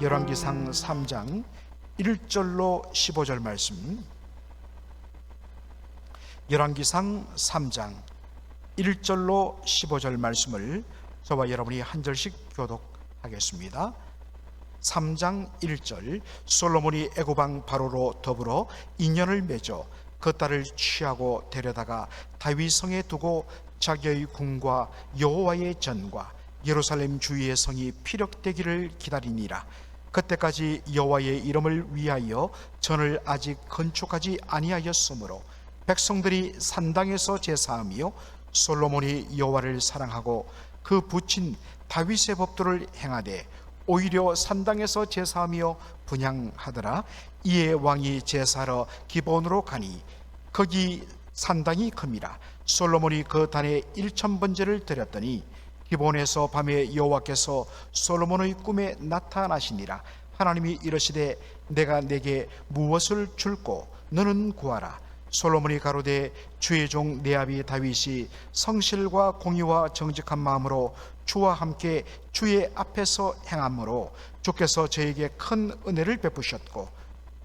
열왕기상 3장 1절로 15절 말씀, 열왕기상 3장 1절로 15절 말씀을 저와 여러분이 한 절씩 교독하겠습니다. 3장 1절, 솔로몬이 애굽왕 바로로 더불어 인연을 맺어 그 딸을 취하고 데려다가 다윗 성에 두고 자기의 궁과 여호와의 전과 예루살렘 주위의 성이 피력되기를 기다리니라. 그때까지 여호와의 이름을 위하여 전을 아직 건축하지 아니하였으므로 백성들이 산당에서 제사하며 솔로몬이 여호와를 사랑하고 그 붙인 다윗의 법도를 행하되 오히려 산당에서 제사하며 분향하더라. 이에 왕이 제사하러 기본으로 가니 거기 산당이 큼이라. 솔로몬이 그 단에 1000번제를 드렸더니 기본에서 밤에 여호와께서 솔로몬의 꿈에 나타나시니라. 하나님이 이르시되 내가 내게 무엇을 줄꼬 너는 구하라. 솔로몬이 가로되 주의 종 내 아비 다윗이 성실과 공의와 정직한 마음으로 주와 함께 주의 앞에서 행함으로 주께서 저에게 큰 은혜를 베푸셨고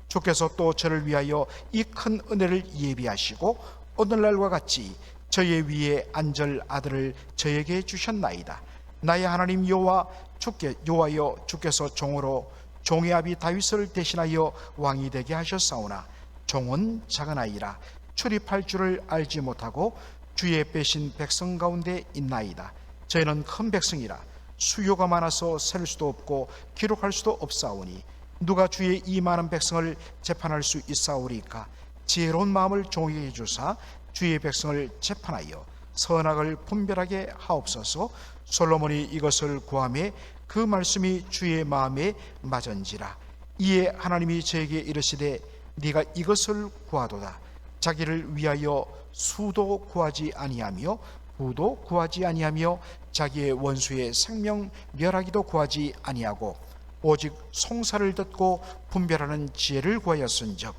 주께서 또 저를 위하여 이 큰 은혜를 예비하시고 오늘날과 같이 저의 위에 앉을 아들을 저에게 주셨나이다. 나의 하나님 여호와여 주께서 종으로 종의 아비 다윗을 대신하여 왕이 되게 하셨사오나 종은 작은 아이라 출입할 줄을 알지 못하고 주의 빼신 백성 가운데 있나이다. 저희는 큰 백성이라 수요가 많아서 셀 수도 없고 기록할 수도 없사오니 누가 주의 이 많은 백성을 재판할 수 있사오리까? 지혜로운 마음을 종에게 주사 주의 백성을 재판하여 선악을 분별하게 하옵소서. 솔로몬이 이것을 구하매 그 말씀이 주의 마음에 맞은지라. 이에 하나님이 저에게 이르시되 네가 이것을 구하도다. 자기를 위하여 수도 구하지 아니하며 부도 구하지 아니하며 자기의 원수의 생명 멸하기도 구하지 아니하고 오직 송사를 듣고 분별하는 지혜를 구하였은즉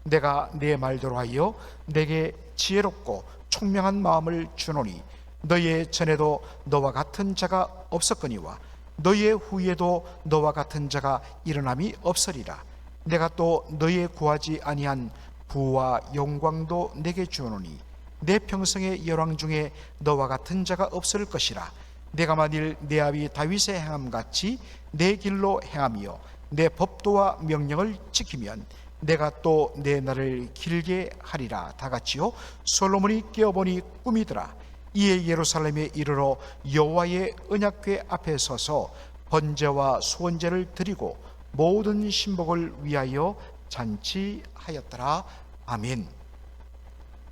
내가 내 말대로 하여 내게 지혜롭고 총명한 마음을 주노니 너의 전에도 너와 같은 자가 없었거니와 너의 후에도 너와 같은 자가 일어남이 없으리라. 내가 또 너의 구하지 아니한 부와 영광도 내게 주노니 내 평생의 열왕 중에 너와 같은 자가 없을 것이라. 내가 만일 내 아비 다윗의 행함같이 내 길로 행하며 내 법도와 명령을 지키면 내가 또 내 날을 길게 하리라. 다같이요 솔로몬이 깨어보니 꿈이더라. 이에 예루살렘에 이르러 여호와의 언약궤 앞에 서서 번제와 수원제를 드리고 모든 신복을 위하여 잔치하였더라. 아멘.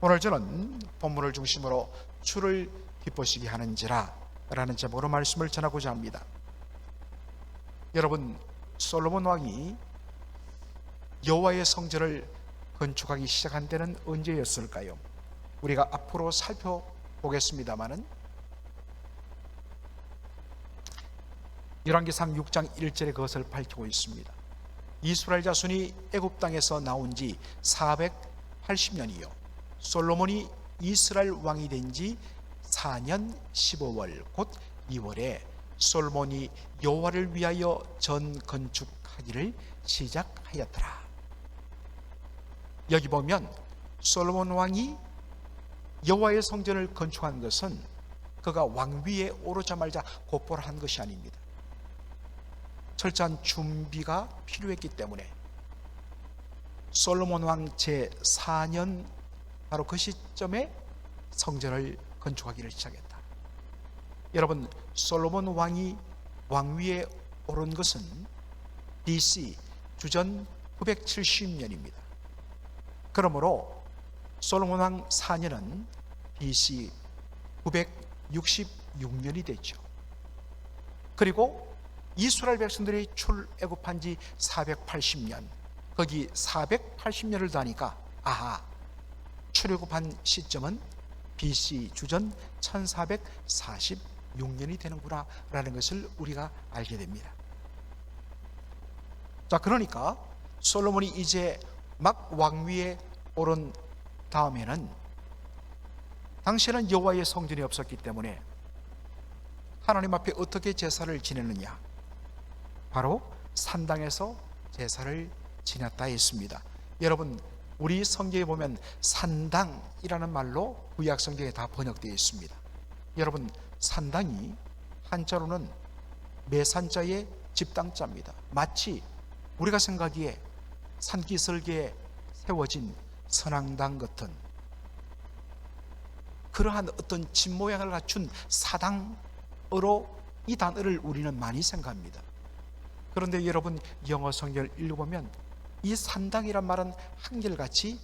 오늘 저는 본문을 중심으로 주를 기쁘시게 하는지라 라는 제목으로 말씀을 전하고자 합니다. 여러분, 솔로몬 왕이 여호와의 성전을 건축하기 시작한 때는 언제였을까요? 우리가 앞으로 살펴보겠습니다마는 열왕기상 6장 1절에 그것을 밝히고 있습니다. 이스라엘 자손이 애굽 땅에서 나온 지 480년이요 솔로몬이 이스라엘 왕이 된 지 4년 15월 곧 2월에 솔로몬이 여호와를 위하여 전 건축하기를 시작하였더라. 여기 보면 솔로몬 왕이 여호와의 성전을 건축한 것은 그가 왕위에 오르자마자 곧바로 한 것이 아닙니다. 철저한 준비가 필요했기 때문에 솔로몬 왕 제4년 바로 그 시점에 성전을 건축하기를 시작했다. 여러분, 솔로몬 왕이 왕위에 오른 것은 BC 주전 970년입니다. 그러므로 솔로몬 왕 4년은 BC 966년이 되죠. 그리고 이스라엘 백성들이 출애굽한 지 480년, 거기 480년을 더하니까 아하, 출애굽한 시점은 BC 주전 1446년이 되는구나 라는 것을 우리가 알게 됩니다. 자, 그러니까 솔로몬이 이제 막 왕위에 오른 다음에는 당시에는 여호와의 성전이 없었기 때문에 하나님 앞에 어떻게 제사를 지내느냐, 바로 산당에서 제사를 지냈다 했습니다. 여러분, 우리 성경에 보면 산당이라는 말로 구약 성경에 다 번역되어 있습니다. 여러분, 산당이 한자로는 매산자의 집당자입니다. 마치 우리가 생각하기에 산기슭에 세워진 선앙당 같은 그러한 어떤 집 모양을 갖춘 사당으로 이 단어를 우리는 많이 생각합니다. 그런데 여러분, 영어 성경을 읽어보면 이 산당이란 말은 한결같이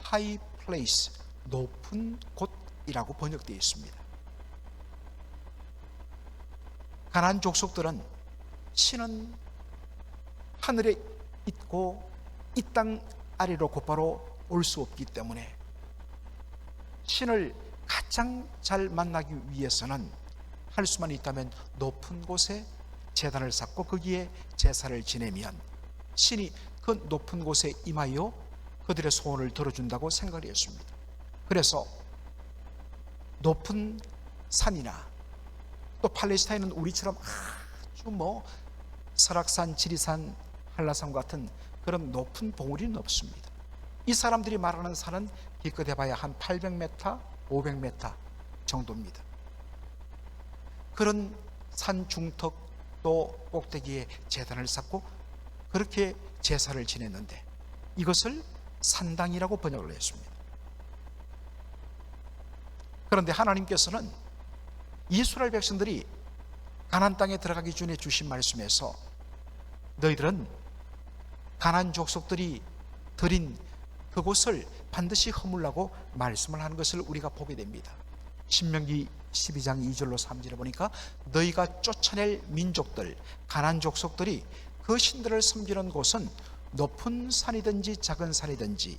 high place, 높은 곳이라고 번역되어 있습니다. 가나안 족속들은 신은 하늘에 있고 이 땅 아래로 곧바로 올 수 없기 때문에 신을 가장 잘 만나기 위해서는 할 수만 있다면 높은 곳에 제단을 쌓고 거기에 제사를 지내면 신이 그 높은 곳에 임하여 그들의 소원을 들어준다고 생각을 했습니다. 그래서 높은 산이나 또 팔레스타인은 우리처럼 아주 설악산, 지리산, 한라산 같은 그런 높은 봉우리는 없습니다. 이 사람들이 말하는 산은 기껏 해봐야 한 800m, 500m 정도입니다. 그런 산 중턱 또 꼭대기에 제단을 쌓고 그렇게 제사를 지냈는데 이것을 산당이라고 번역을 했습니다. 그런데 하나님께서는 이스라엘 백성들이 가나안 땅에 들어가기 전에 주신 말씀에서 너희들은 가나안 족속들이 드린 그곳을 반드시 허물라고 말씀을 하는 것을 우리가 보게 됩니다. 신명기 12장 2절로 3절에 보니까 너희가 쫓아낼 민족들 가나안 족속들이 그 신들을 섬기는 곳은 높은 산이든지 작은 산이든지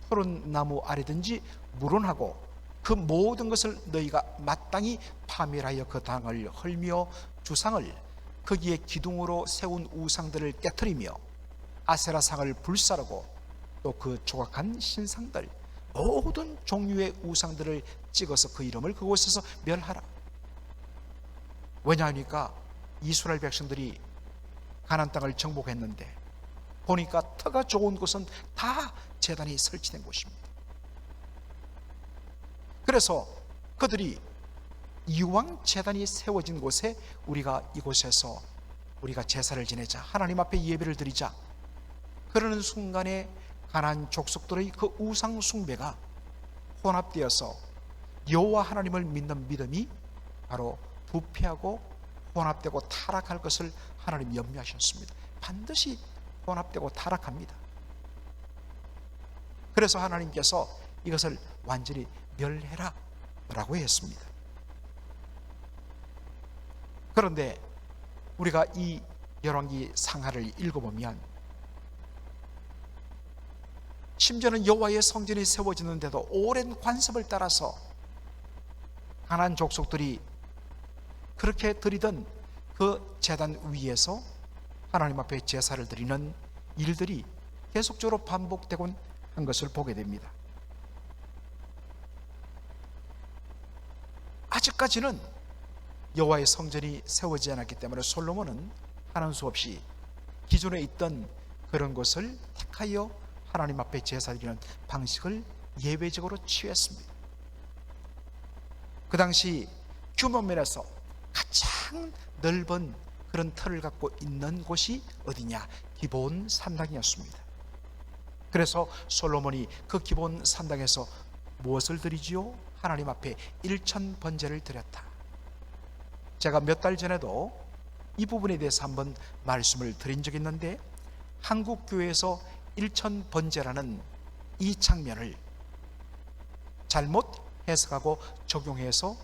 푸른 나무 아래든지 무론하고 그 모든 것을 너희가 마땅히 파멸하여 그 땅을 헐며 주상을 거기에 기둥으로 세운 우상들을 깨뜨리며 아세라상을 불사르고 또 그 조각한 신상들 모든 종류의 우상들을 찍어서 그 이름을 그곳에서 멸하라. 왜냐하니까 이스라엘 백성들이 가나안 땅을 정복했는데 보니까 터가 좋은 곳은 다 제단이 설치된 곳입니다. 그래서 그들이 이왕 제단이 세워진 곳에 우리가 이곳에서 우리가 제사를 지내자, 하나님 앞에 예배를 드리자, 그러는 순간에 가나안 족속들의 그 우상 숭배가 혼합되어서 여호와 하나님을 믿는 믿음이 바로 부패하고 혼합되고 타락할 것을 하나님 염려하셨습니다. 반드시 혼합되고 타락합니다. 그래서 하나님께서 이것을 완전히 멸해라 라고 했습니다. 그런데 우리가 이 열왕기 상하를 읽어보면 심지어는 여호와의 성전이 세워지는데도 오랜 관습을 따라서 가나안 족속들이 그렇게 드리던 그 제단 위에서 하나님 앞에 제사를 드리는 일들이 계속적으로 반복되곤 한 것을 보게 됩니다. 아직까지는 여호와의 성전이 세워지지 않았기 때문에 솔로몬은 하는 수 없이 기존에 있던 그런 것을 택하여 하나님 앞에 제사 드리는 방식을 예외적으로 취했습니다. 그 당시 규모 면에서 가장 넓은 그런 틀을 갖고 있는 곳이 어디냐? 기브온 산당이었습니다. 그래서 솔로몬이 그 기브온 산당에서 무엇을 드리지요? 하나님 앞에 일천 번제를 드렸다. 제가 몇 달 전에도 이 부분에 대해서 한번 말씀을 드린 적이 있는데 한국 교회에서 일천 번제라는 이 장면을 잘못 해석하고 적용해서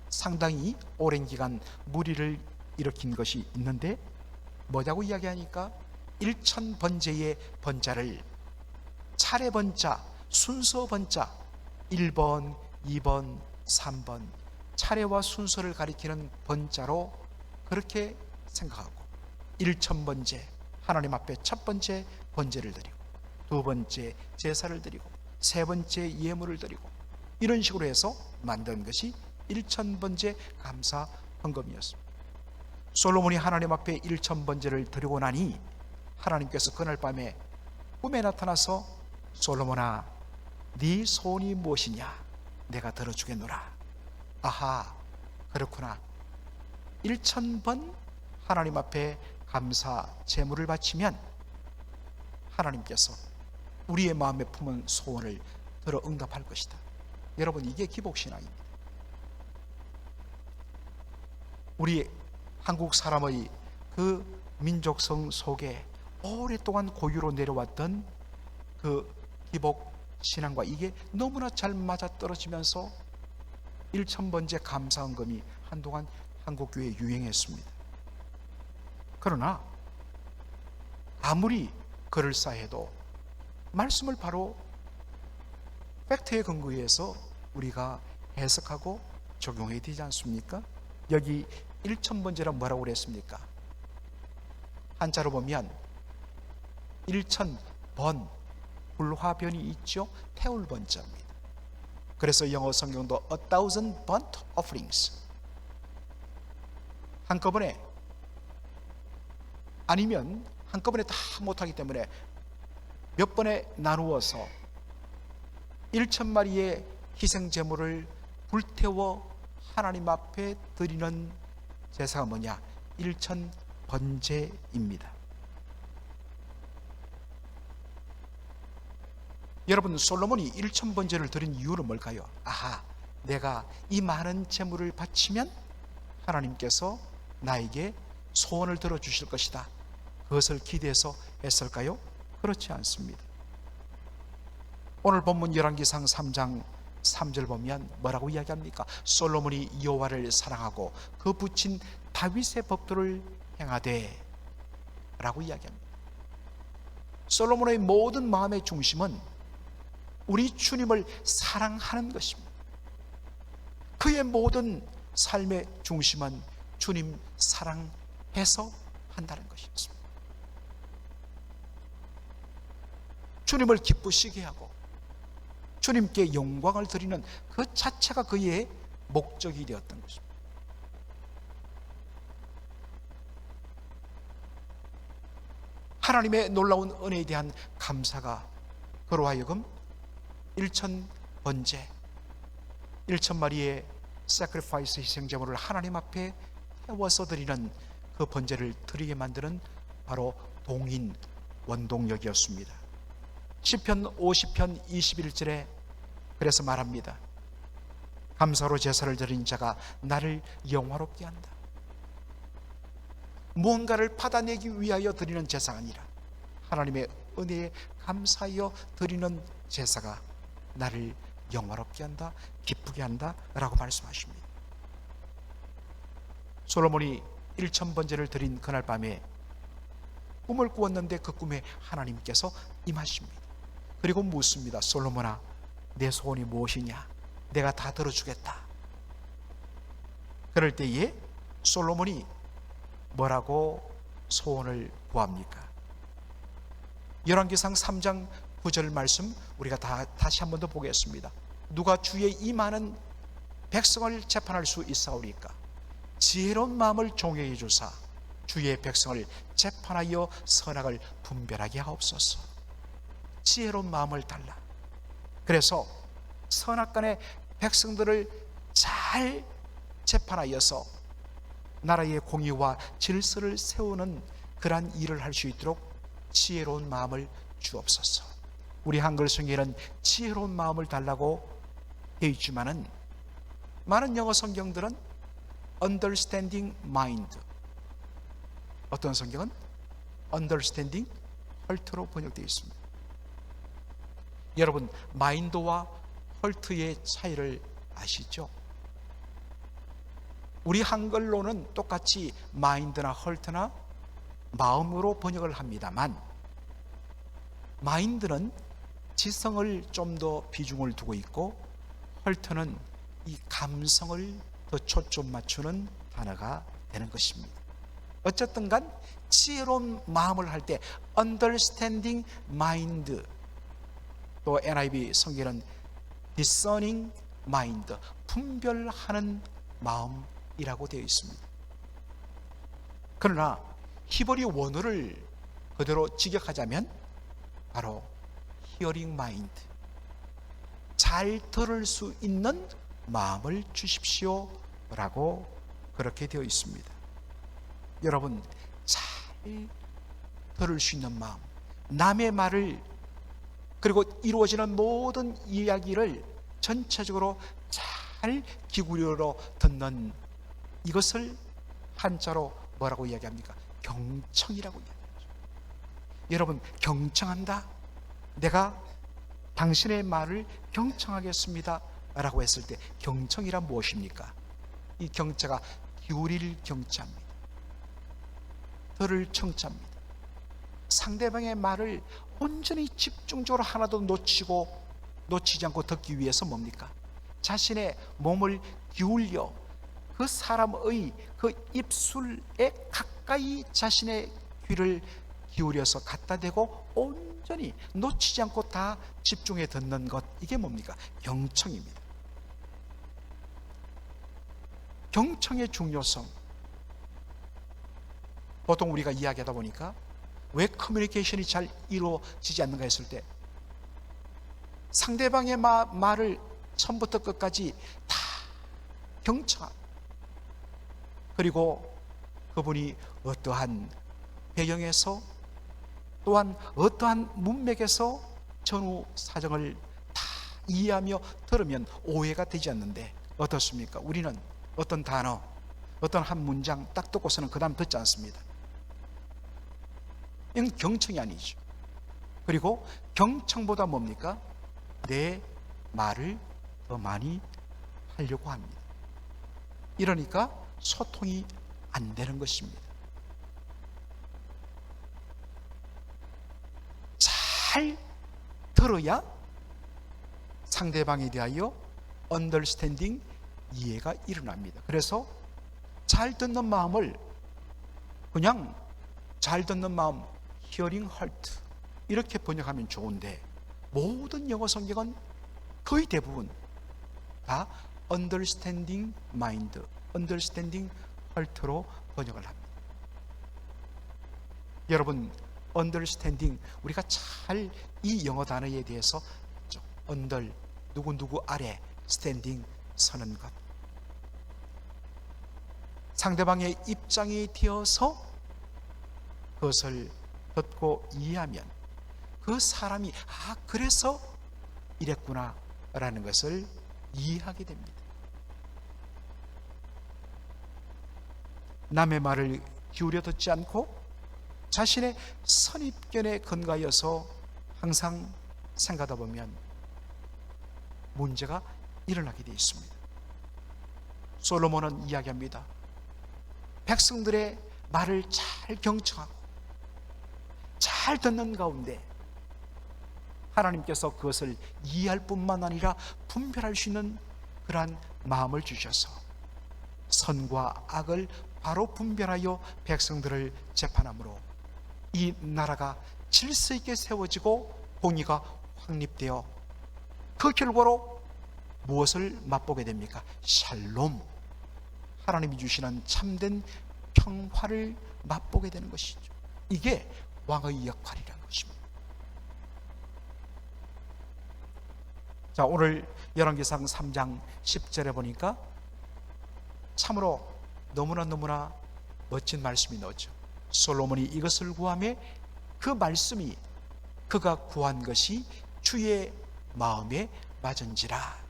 상당히 오랜 기간 무리를 일으킨 것이 있는데 뭐냐고 이야기하니까 일천 번제의 번자를 차례 번자, 순서 번자 1번, 2번, 3번 차례와 순서를 가리키는 번자로 그렇게 생각하고 일천 번제 하나님 앞에 첫 번째 번제를 드리고 두 번째 제사를 드리고 세 번째 예물을 드리고 이런 식으로 해서 만든 것이 일천 번제 감사 헌금이었습니다. 솔로몬이 하나님 앞에 1000번제를 드리고 나니 하나님께서 그날 밤에 꿈에 나타나서 솔로몬아, 네 소원이 무엇이냐? 내가 들어주겠노라. 아하, 그렇구나. 1000번 하나님 앞에 감사 제물을 바치면 하나님께서 우리의 마음에 품은 소원을 들어 응답할 것이다. 여러분, 이게 기복신앙입니다. 우리 한국 사람의 그 민족성 속에 오랫동안 고유로 내려왔던 그 기복신앙과 이게 너무나 잘 맞아떨어지면서 1000번째 감사헌금이 한동안 한국교회에 유행했습니다. 그러나 아무리 그럴싸해도 말씀을 바로 팩트에 근거해서 우리가 해석하고 적용해야 되지 않습니까? 여기 1000번제란 뭐라고 그랬습니까? 한자로 보면 1000번, 불화변이 있죠. 태울번자입니다. 그래서 영어 성경도 1000 burnt offerings, 한꺼번에 아니면 한꺼번에 다 못하기 때문에 몇 번에 나누어서 1000마리의 희생제물을 불태워 하나님 앞에 드리는 제사가 뭐냐? 1000번제입니다. 여러분, 솔로몬이 1000번제를 드린 이유는 뭘까요? 아하, 내가 이 많은 제물을 바치면 하나님께서 나에게 소원을 들어주실 것이다. 그것을 기대해서 했을까요? 그렇지 않습니다. 오늘 본문 열왕기상 3장 3절 보면 뭐라고 이야기합니까? 솔로몬이 여호와를 사랑하고 그 붙인 다윗의 법도를 행하되 라고 이야기합니다. 솔로몬의 모든 마음의 중심은 우리 주님을 사랑하는 것입니다. 그의 모든 삶의 중심은 주님 사랑해서 한다는 것이었습니다. 주님을 기쁘시게 하고 주님께 영광을 드리는 그 자체가 그의 목적이 되었던 것입니다. 하나님의 놀라운 은혜에 대한 감사가 그로 하여금 1000번제, 1000마리의 sacrifice 희생제물을 하나님 앞에 태워서 드리는 그 번제를 드리게 만드는 바로 동인 원동력이었습니다. 시편 50편 21절에 그래서 말합니다. 감사로 제사를 드린 자가 나를 영화롭게 한다. 무언가를 받아내기 위하여 드리는 제사가 아니라 하나님의 은혜에 감사하여 드리는 제사가 나를 영화롭게 한다, 기쁘게 한다 라고 말씀하십니다. 솔로몬이 1000번제를 드린 그날 밤에 꿈을 꾸었는데 그 꿈에 하나님께서 임하십니다. 그리고 묻습니다. 솔로몬아, 내 소원이 무엇이냐? 내가 다 들어주겠다. 그럴 때에 솔로몬이 뭐라고 소원을 구합니까? 열왕기상 3장 9절 말씀 우리가 다시 한 번 더 보겠습니다. 누가 주의 이 많은 백성을 재판할 수 있사오리까? 지혜로운 마음을 종에게 주사 주의 백성을 재판하여 선악을 분별하게 하옵소서. 지혜로운 마음을 달라. 그래서 선악간의 백성들을 잘 재판하여서 나라의 공의와 질서를 세우는 그러한 일을 할 수 있도록 지혜로운 마음을 주옵소서. 우리 한글 성경에는 지혜로운 마음을 달라고 되어 있지만은 많은 영어 성경들은 understanding mind, 어떤 성경은 understanding heart로 번역되어 있습니다. 여러분, 마인드와 헐트의 차이를 아시죠? 우리 한글로는 똑같이 마인드나 헐트나 마음으로 번역을 합니다만 마인드는 지성을 좀 더 비중을 두고 있고 헐트는 이 감성을 더 초점 맞추는 단어가 되는 것입니다. 어쨌든 간 지혜로운 마음을 할 때 understanding mind, 또 NIV 성경은 discerning mind, 분별하는 마음이라고 되어 있습니다. 그러나 히브리 원어를 그대로 직역하자면 바로 히어링 마인드, 잘 들을 수 있는 마음을 주십시오 라고 그렇게 되어 있습니다. 여러분, 잘 들을 수 있는 마음, 남의 말을, 그리고 이루어지는 모든 이야기를 전체적으로 잘 기울여 듣는 이것을 한자로 뭐라고 이야기합니까? 경청이라고 이야기하죠. 여러분, 경청한다, 내가 당신의 말을 경청하겠습니다 라고 했을 때 경청이란 무엇입니까? 이 경청가 기울일 경청입니다. 들을 청자입니다. 상대방의 말을 온전히 집중적으로 하나도 놓치지 않고 듣기 위해서 뭡니까? 자신의 몸을 기울여 그 사람의 그 입술에 가까이 자신의 귀를 기울여서 갖다 대고 온전히 놓치지 않고 다 집중해 듣는 것, 이게 뭡니까? 경청입니다. 경청의 중요성, 보통 우리가 이야기하다 보니까 왜 커뮤니케이션이 잘 이루어지지 않는가 했을 때 상대방의 말을 처음부터 끝까지 다 경청하고, 그리고 그분이 어떠한 배경에서 또한 어떠한 문맥에서 전후 사정을 다 이해하며 들으면 오해가 되지 않는데 어떻습니까? 우리는 어떤 단어, 어떤 한 문장 딱 듣고서는 그 다음 듣지 않습니다. 이건 경청이 아니죠. 그리고 경청보다 뭡니까? 내 말을 더 많이 하려고 합니다. 이러니까 소통이 안 되는 것입니다. 잘 들어야 상대방에 대하여 understanding, 이해가 일어납니다. 그래서 잘 듣는 마음을 그냥 잘 듣는 마음, hearing heart 이렇게 번역하면 좋은데 모든 영어 성경은 거의 대부분 다 understanding mind, understanding heart로 번역을 합니다. 여러분, understanding, 우리가 잘 이 영어 단어에 대해서 under, 누구누구 아래, standing, 서는 것, 상대방의 입장이 되어서 그것을 듣고 이해하면 그 사람이 그래서 이랬구나 라는 것을 이해하게 됩니다. 남의 말을 기울여 듣지 않고 자신의 선입견에 근거하여서 항상 생각하다 보면 문제가 일어나게 되어 있습니다. 솔로몬은 이야기합니다. 백성들의 말을 잘 경청하고 잘 듣는 가운데 하나님께서 그것을 이해할 뿐만 아니라 분별할 수 있는 그러한 마음을 주셔서 선과 악을 바로 분별하여 백성들을 재판함으로 이 나라가 질서 있게 세워지고 공의가 확립되어 그 결과로 무엇을 맛보게 됩니까? 샬롬, 하나님이 주시는 참된 평화를 맛보게 되는 것이죠. 이게 왕의 역할이라는 것입니다. 자, 오늘 열왕기상 3장 10절에 보니까 참으로 너무나 멋진 말씀이 나오죠. 솔로몬이 이것을 구하매 그 말씀이 그가 구한 것이 주의 마음에 맞은지라.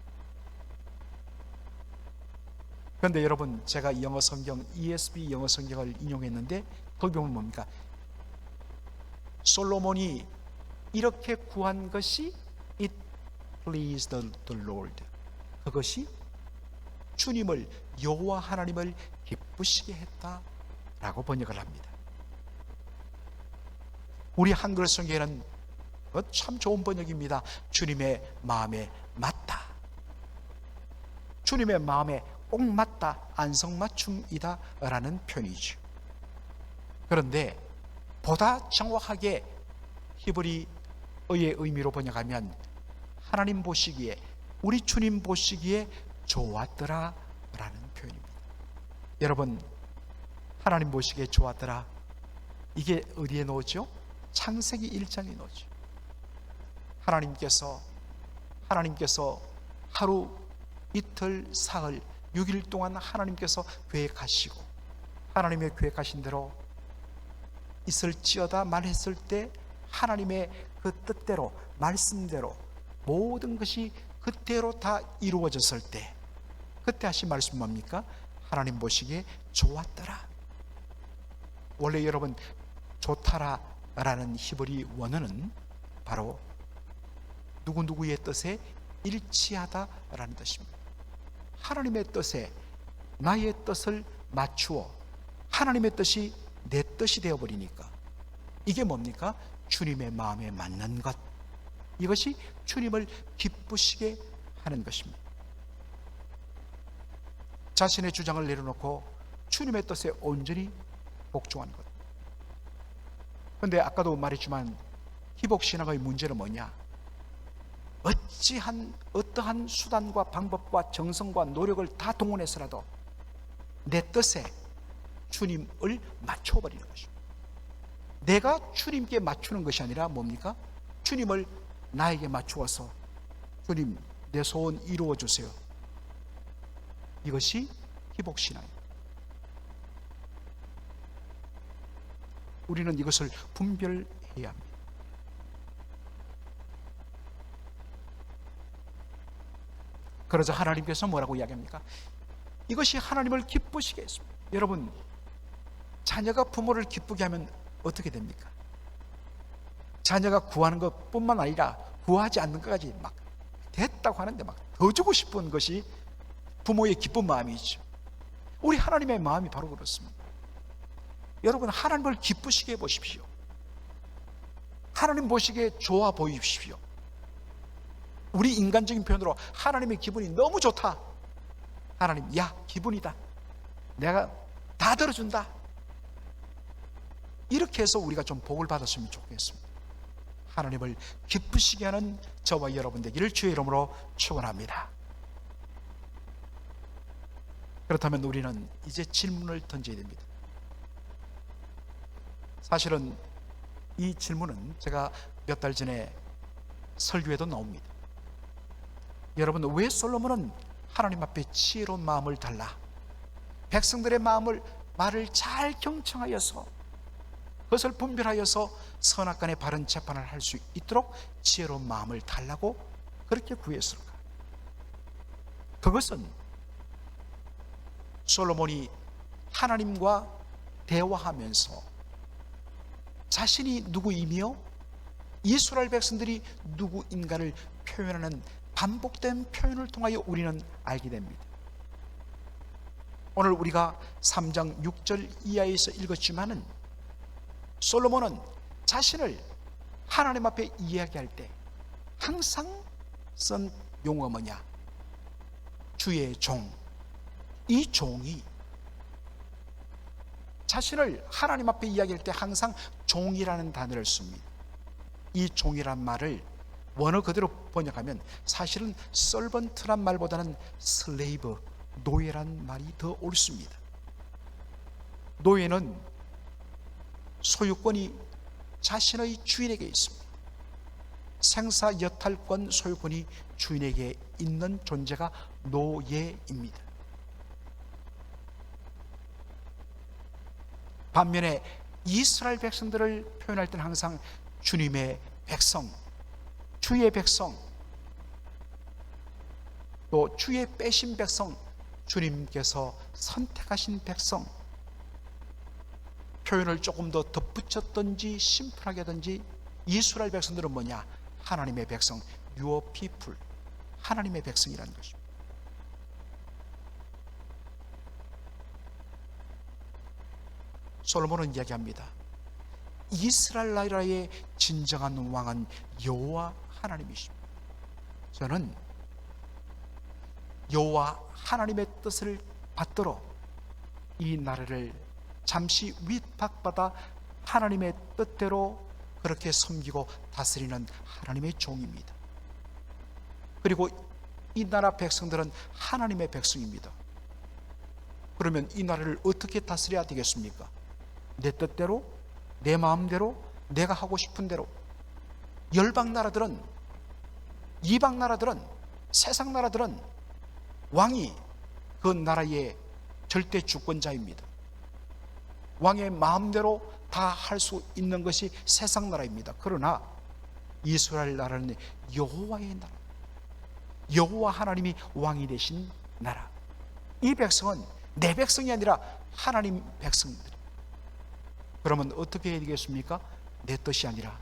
그런데 여러분, 제가 영어 성경 ESV 영어 성경을 인용했는데 거기 보면 뭡니까? 솔로몬이 이렇게 구한 것이 it pleased the Lord, 그것이 주님을, 여호와 하나님을 기쁘시게 했다라고 번역을 합니다. 우리 한글 성경에는 참 좋은 번역입니다. 주님의 마음에 맞다, 주님의 마음에 꼭 맞다, 안성맞춤이다 라는 표현이죠. 그런데 보다 정확하게 히브리어의 의미로 번역하면 하나님 보시기에, 우리 주님 보시기에 좋았더라 라는 표현입니다. 여러분, 하나님 보시기에 좋았더라. 이게 어디에 놓죠? 창세기 1장에 놓죠. 하나님께서 하루, 이틀, 사흘, 6일 동안 하나님께서 계획하시고 하나님의 계획하신 대로 있을지어다 말했을 때 하나님의 그 뜻대로, 말씀대로 모든 것이 그때로 다 이루어졌을 때 그때 하신 말씀 뭡니까? 하나님 보시기에 좋았더라. 원래 여러분 좋다라 라는 히브리 원어는 바로 누구누구의 뜻에 일치하다라는 뜻입니다. 하나님의 뜻에 나의 뜻을 맞추어 하나님의 뜻이 내 뜻이 되어버리니까 이게 뭡니까? 주님의 마음에 맞는 것, 이것이 주님을 기쁘시게 하는 것입니다. 자신의 주장을 내려놓고 주님의 뜻에 온전히 복종하는 것. 그런데 아까도 말했지만 기복신앙의 문제는 뭐냐? 어떠한 수단과 방법과 정성과 노력을 다 동원해서라도 내 뜻에 주님을 맞춰버리는 것입니다. 내가 주님께 맞추는 것이 아니라 뭡니까? 주님을 나에게 맞추어서 주님 내 소원 이루어 주세요. 이것이 기복신앙입니다. 우리는 이것을 분별해야 합니다. 그러자 하나님께서 뭐라고 이야기합니까? 이것이 하나님을 기쁘시게 했습니다. 여러분, 자녀가 부모를 기쁘게 하면 어떻게 됩니까? 자녀가 구하는 것뿐만 아니라 구하지 않는 것까지 막 됐다고 하는데 막 더 주고 싶은 것이 부모의 기쁜 마음이죠. 우리 하나님의 마음이 바로 그렇습니다. 여러분, 하나님을 기쁘시게 보십시오. 하나님 보시기에 좋아 보이십시오. 우리 인간적인 표현으로 하나님의 기분이 너무 좋다. 하나님, 야, 기분이다. 내가 다 들어준다. 이렇게 해서 우리가 좀 복을 받았으면 좋겠습니다. 하나님을 기쁘시게 하는 저와 여러분 되기를 주의 이름으로 축원합니다. 그렇다면 우리는 이제 질문을 던져야 됩니다. 사실은 이 질문은 제가 몇 달 전에 설교에도 나옵니다. 여러분, 왜 솔로몬은 하나님 앞에 지혜로운 마음을 달라 백성들의 말을 잘 경청하여서 그것을 분별하여서 선악간의 바른 재판을 할 수 있도록 지혜로운 마음을 달라고 그렇게 구했을까? 그것은 솔로몬이 하나님과 대화하면서 자신이 누구이며 이스라엘 백성들이 누구인가를 표현하는 반복된 표현을 통하여 우리는 알게 됩니다. 오늘 우리가 3장 6절 이하에서 읽었지만은 솔로몬은 자신을 하나님 앞에 이야기할 때 항상 쓴 용어가 뭐냐? 주의 종. 이 종이 자신을 하나님 앞에 이야기할 때 항상 종이라는 단어를 씁니다. 이 종이란 말을 원어 그대로 번역하면 사실은 서번트란 말보다는 슬레이브, 노예란 말이 더 옳습니다. 노예는 소유권이 자신의 주인에게 있습니다. 생사 여탈권 소유권이 주인에게 있는 존재가 노예입니다. 반면에 이스라엘 백성들을 표현할 때는 항상 주님의 백성, 주의 백성, 또 주의 빼신 백성, 주님께서 선택하신 백성, 표현을 조금 더 덧붙였든지 심플하게 하든지 이스라엘 백성들은 뭐냐? 하나님의 백성, your people, 하나님의 백성이라는 것입니다. 솔로몬은 이야기합니다. 이스라엘 나라의 진정한 왕은 여호와 하나님이십니다. 저는 여호와 하나님의 뜻을 받들어 이 나라를 잠시 위탁받아 하나님의 뜻대로 그렇게 섬기고 다스리는 하나님의 종입니다. 그리고 이 나라 백성들은 하나님의 백성입니다. 그러면 이 나라를 어떻게 다스려야 되겠습니까? 내 뜻대로, 내 마음대로, 내가 하고 싶은 대로. 열방 나라들은, 이방 나라들은, 세상 나라들은 왕이 그 나라의 절대 주권자입니다. 왕의 마음대로 다 할 수 있는 것이 세상 나라입니다. 그러나 이스라엘 나라는 여호와의 나라, 여호와 하나님이 왕이 되신 나라. 이 백성은 내 백성이 아니라 하나님 백성들. 그러면 어떻게 해야 되겠습니까? 내 뜻이 아니라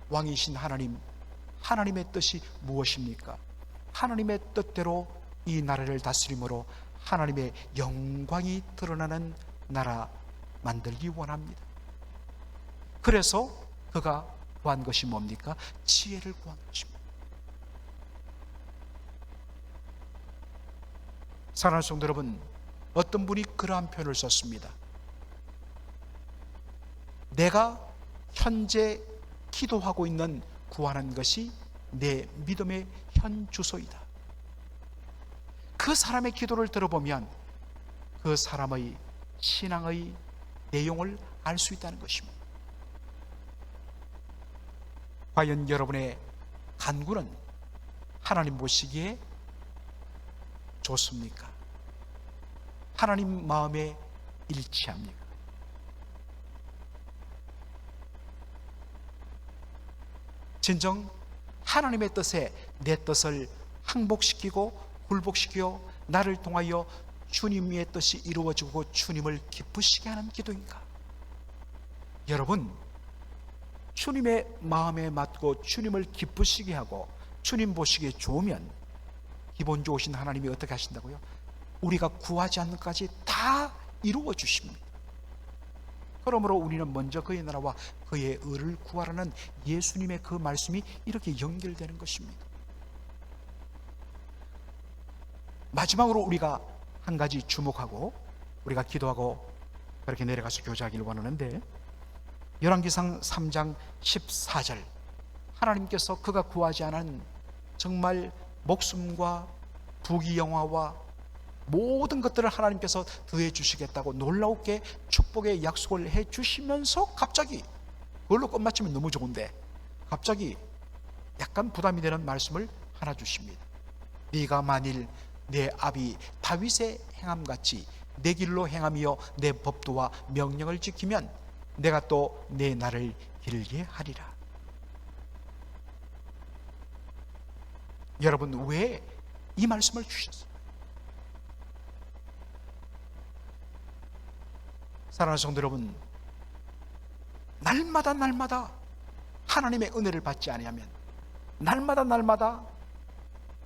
왕이신 하나님, 하나님의 뜻이 무엇입니까? 하나님의 뜻대로 이 나라를 다스림으로 하나님의 영광이 드러나는 나라 만들기 원합니다. 그래서 그가 구한 것이 뭡니까? 지혜를 구한 것입니다. 사랑하는 성도 여러분, 어떤 분이 그러한 표현을 썼습니다. 내가 현재 기도하고 있는 구하는 것이 내 믿음의 현 주소이다. 그 사람의 기도를 들어보면 그 사람의 신앙의 내용을 알 수 있다는 것입니다. 과연 여러분의 간구는 하나님 보시기에 좋습니까? 하나님 마음에 일치합니까? 진정 하나님의 뜻에 내 뜻을 항복시키고 굴복시켜 나를 통하여 주님의 뜻이 이루어지고 주님을 기쁘시게 하는 기도인가? 여러분, 주님의 마음에 맞고 주님을 기쁘시게 하고 주님 보시기에 좋으면 기본 좋으신 하나님이 어떻게 하신다고요? 우리가 구하지 않는 것까지 다 이루어 주십니다. 그러므로 우리는 먼저 그의 나라와 그의 의를 구하라는 예수님의 그 말씀이 이렇게 연결되는 것입니다. 마지막으로 우리가 한 가지 주목하고 우리가 기도하고 그렇게 내려가서 교제하기를 원하는데, 열왕기상 3장 14절, 하나님께서 그가 구하지 않은 정말 목숨과 부귀영화와 모든 것들을 하나님께서 더해 주시겠다고 놀라우게 축복의 약속을 해 주시면서 갑자기, 그걸로 끝마치면 너무 좋은데 갑자기 약간 부담이 되는 말씀을 하나 주십니다. 네가 만일 내 아비 다윗의 행함같이 내 길로 행하며 내 법도와 명령을 지키면 내가 또 내 날을 길게 하리라. 여러분, 왜 이 말씀을 주셨어요? 사랑하는 성도 여러분, 날마다 하나님의 은혜를 받지 아니하면, 날마다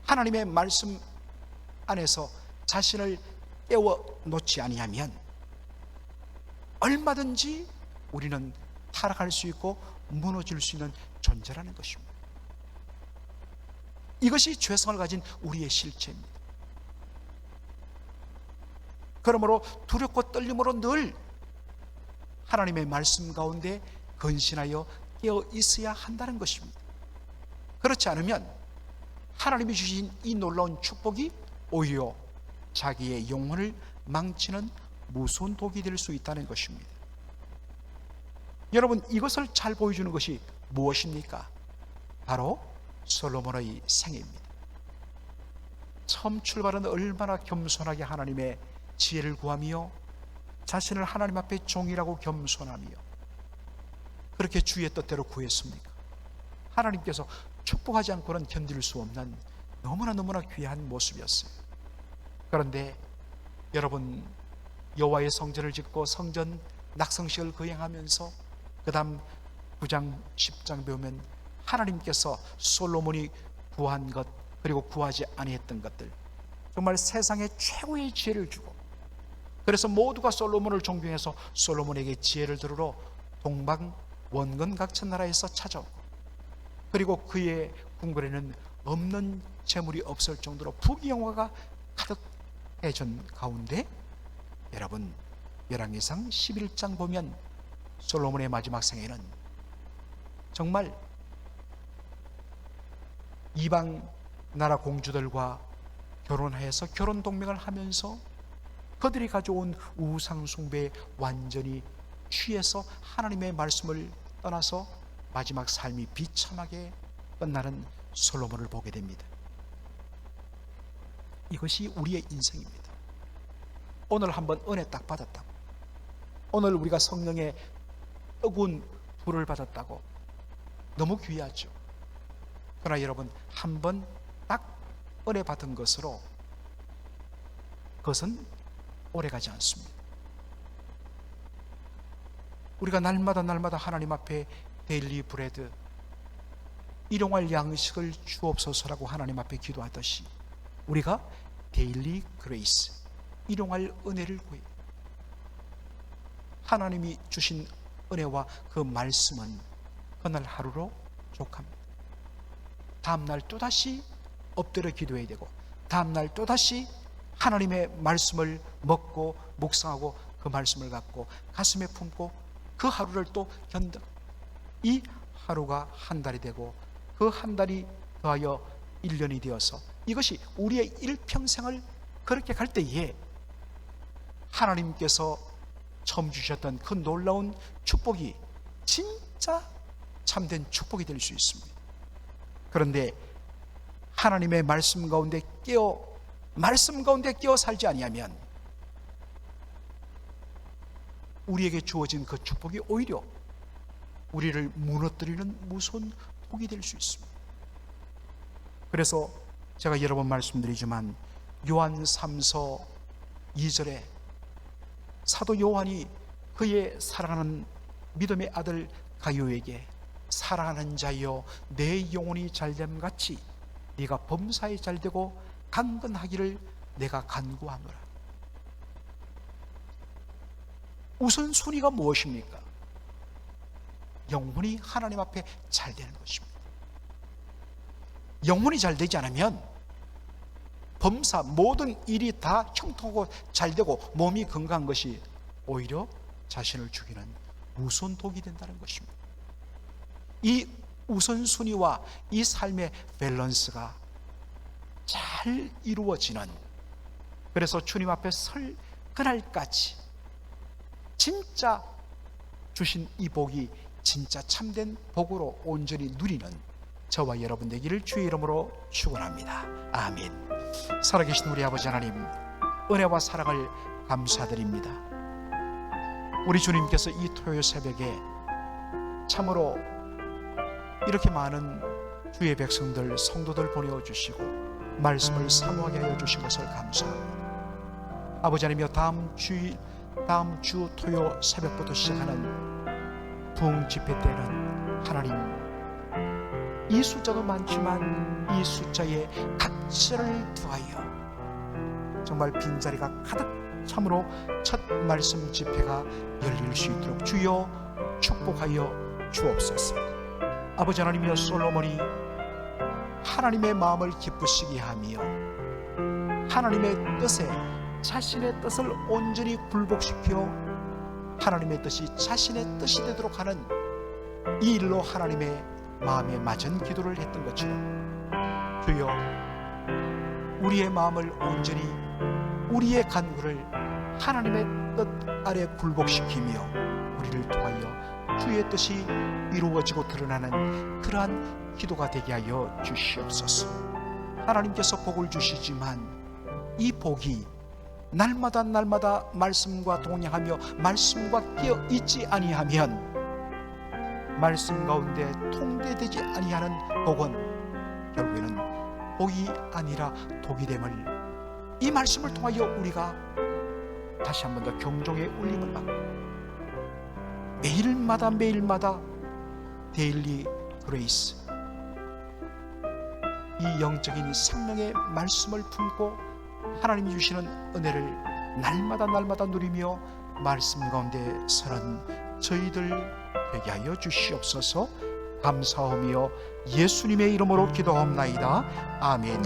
하나님의 말씀 안에서 자신을 깨워 놓지 아니하면 얼마든지 우리는 타락할 수 있고 무너질 수 있는 존재라는 것입니다. 이것이 죄성을 가진 우리의 실체입니다. 그러므로 두렵고 떨림으로 늘 하나님의 말씀 가운데 근신하여 깨어 있어야 한다는 것입니다. 그렇지 않으면 하나님이 주신 이 놀라운 축복이 오히려 자기의 영혼을 망치는 무서운 독이 될 수 있다는 것입니다. 여러분, 이것을 잘 보여주는 것이 무엇입니까? 바로 솔로몬의 생애입니다. 처음 출발은 얼마나 겸손하게 하나님의 지혜를 구하며 자신을 하나님 앞에 종이라고 겸손하며 그렇게 주의 뜻대로 구했습니까? 하나님께서 축복하지 않고는 견딜 수 없는 너무나 귀한 모습이었어요. 그런데 여러분, 여호와의 성전을 짓고 성전 낙성식을 거행하면서 그 다음 9장 10장 배우면 하나님께서 솔로몬이 구한 것, 그리고 구하지 아니했던 것들, 정말 세상에 최고의 지혜를 주고, 그래서 모두가 솔로몬을 존경해서 솔로몬에게 지혜를 들으러 동방 원근 각천 나라에서 찾아오고, 그리고 그의 궁궐에는 없는 재물이 없을 정도로 부귀영화가 가득해진 가운데, 여러분, 열왕기상 11장 보면 솔로몬의 마지막 생애는 정말 이방 나라 공주들과 결혼해서 결혼 동맹을 하면서 그들이 가져온 우상 숭배에 완전히 취해서 하나님의 말씀을 떠나서 마지막 삶이 비참하게 끝나는 솔로몬을 보게 됩니다. 이것이 우리의 인생입니다. 오늘 한번 은혜 딱 받았다고, 오늘 우리가 성령의 뜨거운 불을 받았다고 너무 귀하죠. 그러나 여러분, 한번 딱 은혜 받은 것으로 그것은 오래가지 않습니다. 우리가 날마다 하나님 앞에 데일리 브레드, 일용할 양식을 주옵소서라고 하나님 앞에 기도하듯이 우리가 데일리 그레이스, 일용할 은혜를 구해요. 하나님이 주신 은혜와 그 말씀은 그날 하루로 족합니다. 다음날 또다시 엎드려 기도해야 되고, 다음날 또다시 하나님의 말씀을 먹고 묵상하고 그 말씀을 갖고 가슴에 품고 그 하루를 또 견뎌. 이 하루가 한 달이 되고 그 한 달이 더하여 1년이 되어서 이것이 우리의 일평생을 그렇게 갈 때에 하나님께서 처음 주셨던 그 놀라운 축복이 진짜 참된 축복이 될 수 있습니다. 그런데 하나님의 말씀 가운데 깨어 살지 아니하면 우리에게 주어진 그 축복이 오히려 우리를 무너뜨리는 무서운 독이 될 수 있습니다. 그래서 제가 여러 번 말씀드리지만 요한 3서 2절에 사도 요한이 그의 사랑하는 믿음의 아들 가요에게 사랑하는 자여 내 영혼이 잘됨 같이 네가 범사에 잘되고 강건하기를 내가 간구하노라. 우선순위가 무엇입니까? 영혼이 하나님 앞에 잘 되는 것입니다. 영혼이 잘 되지 않으면 범사 모든 일이 다 형통하고 잘 되고 몸이 건강한 것이 오히려 자신을 죽이는 무서운 독이 된다는 것입니다. 이 우선순위와 이 삶의 밸런스가 잘 이루어지는, 그래서 주님 앞에 설 그날까지 진짜 주신 이 복이 진짜 참된 복으로 온전히 누리는 저와 여러분 되기를 주의 이름으로 축원합니다. 아멘. 살아계신 우리 아버지 하나님, 은혜와 사랑을 감사드립니다. 우리 주님께서 이 토요일 새벽에 참으로 이렇게 많은 주의 백성들, 성도들 보내주시고 말씀을 사모하게 하여 주신 것을 감사합니다. 아버지 하나님이여, 다음 주 토요 새벽부터 시작하는 부흥 집회 때는 하나님, 이 숫자도 많지만 이 숫자에 가치를 두하여 정말 빈자리가 가득 참으로 첫 말씀 집회가 열릴 수 있도록 주여 축복하여 주옵소서. 아버지 하나님이여, 솔로몬이 하나님의 마음을 기쁘시게 하며 하나님의 뜻에 자신의 뜻을 온전히 굴복시켜 하나님의 뜻이 자신의 뜻이 되도록 하는 이 일로 하나님의 마음에 맞은 기도를 했던 것처럼 주여 우리의 마음을 온전히, 우리의 간구를 하나님의 뜻 아래 굴복시키며 우리를 통하여 주의 뜻이 이루어지고 드러나는 그러한 기도가 되게 하여 주시옵소서. 하나님께서 복을 주시지만 이 복이 날마다 말씀과 동행하며 말씀과 깨어 있지 아니하면, 말씀 가운데 통제되지 아니하는 복은 결국에는 복이 아니라 독이 됨을, 이 말씀을 통하여 우리가 다시 한 번 더 경종의 울림을 받고 매일마다 데일리 그레이스, 이 영적인 생명의 말씀을 품고 하나님이 주시는 은혜를 날마다 누리며 말씀 가운데 서는 저희들 되게 하여 주시옵소서. 감사하며 예수님의 이름으로 기도합나이다. 아멘.